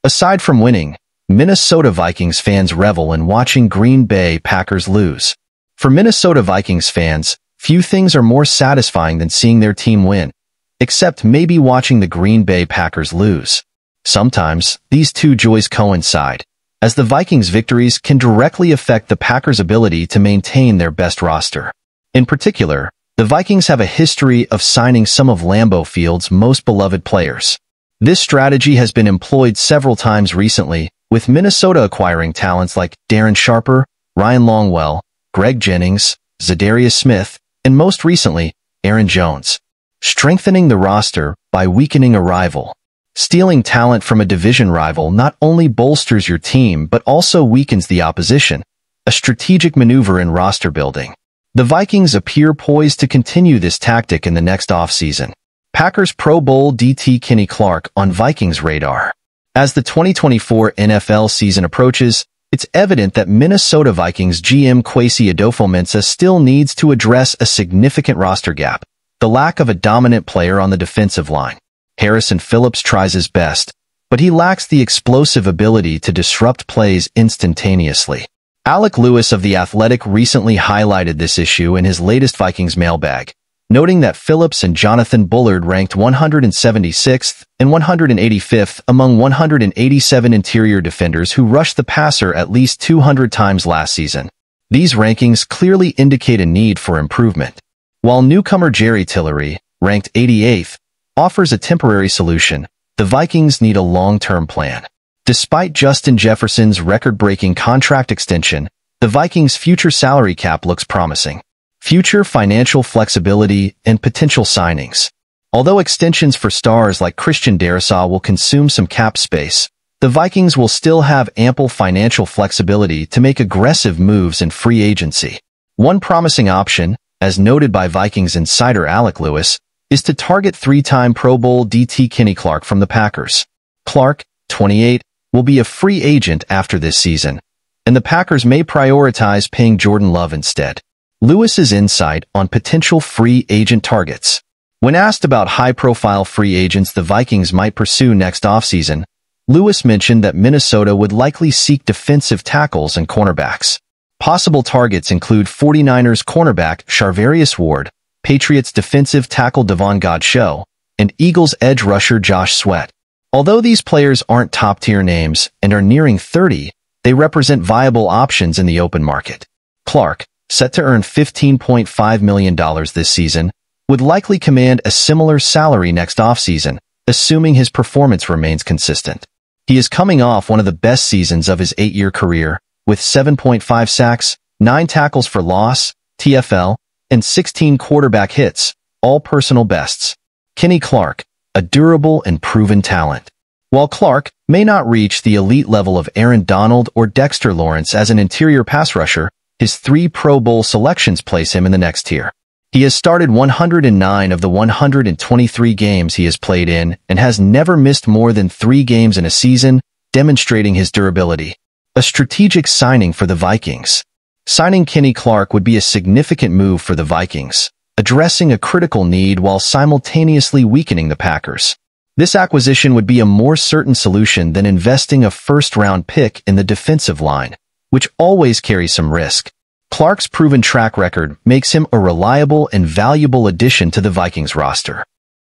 Aside from winning, Minnesota Vikings fans revel in watching Green Bay Packers lose. For Minnesota Vikings fans, few things are more satisfying than seeing their team win, except maybe watching the Green Bay Packers lose. Sometimes, these two joys coincide, as the Vikings' victories can directly affect the Packers' ability to maintain their best roster. In particular, the Vikings have a history of signing some of Lambeau Field's most beloved players. This strategy has been employed several times recently, with Minnesota acquiring talents like Darren Sharper, Ryan Longwell, Greg Jennings, Zadarius Smith, and most recently, Aaron Jones. Strengthening the roster by weakening a rival. Stealing talent from a division rival not only bolsters your team but also weakens the opposition, a strategic maneuver in roster building. The Vikings appear poised to continue this tactic in the next offseason. Packers Pro Bowl DT Kenny Clark on Vikings radar. As the 2024 NFL season approaches, it's evident that Minnesota Vikings GM Kwesi Adofo-Mensah still needs to address a significant roster gap, the lack of a dominant player on the defensive line. Harrison Phillips tries his best, but he lacks the explosive ability to disrupt plays instantaneously. Alec Lewis of The Athletic recently highlighted this issue in his latest Vikings mailbag, noting that Phillips and Jonathan Bullard ranked 176th and 185th among 187 interior defenders who rushed the passer at least 200 times last season. These rankings clearly indicate a need for improvement. While newcomer Jerry Tillery, ranked 88th, offers a temporary solution, the Vikings need a long-term plan. Despite Justin Jefferson's record-breaking contract extension, the Vikings' future salary cap looks promising. Future financial flexibility and potential signings. Although extensions for stars like Christian Darrisaw will consume some cap space, the Vikings will still have ample financial flexibility to make aggressive moves in free agency. One promising option, as noted by Vikings insider Alec Lewis, is to target three-time Pro Bowl DT Kenny Clark from the Packers. Clark, 28, will be a free agent after this season, and the Packers may prioritize paying Jordan Love instead. Lewis's insight on potential free agent targets. When asked about high-profile free agents the Vikings might pursue next offseason, Lewis mentioned that Minnesota would likely seek defensive tackles and cornerbacks. Possible targets include 49ers cornerback Charvarius Ward, Patriots defensive tackle Devon Godchaux, and Eagles edge rusher Josh Sweat. Although these players aren't top-tier names and are nearing 30, they represent viable options in the open market. Clark, set to earn $15.5 million this season, would likely command a similar salary next offseason, assuming his performance remains consistent. He is coming off one of the best seasons of his 8-year career, with 7.5 sacks, 9 tackles for loss, TFL, and 16 quarterback hits, all personal bests. Kenny Clark, a durable and proven talent. While Clark may not reach the elite level of Aaron Donald or Dexter Lawrence as an interior pass rusher, his 3 Pro Bowl selections place him in the next tier. He has started 109 of the 123 games he has played in and has never missed more than 3 games in a season, demonstrating his durability. A strategic signing for the Vikings. Signing Kenny Clark would be a significant move for the Vikings, addressing a critical need while simultaneously weakening the Packers. This acquisition would be a more certain solution than investing a first-round pick in the defensive line, which always carries some risk. Clark's proven track record makes him a reliable and valuable addition to the Vikings roster.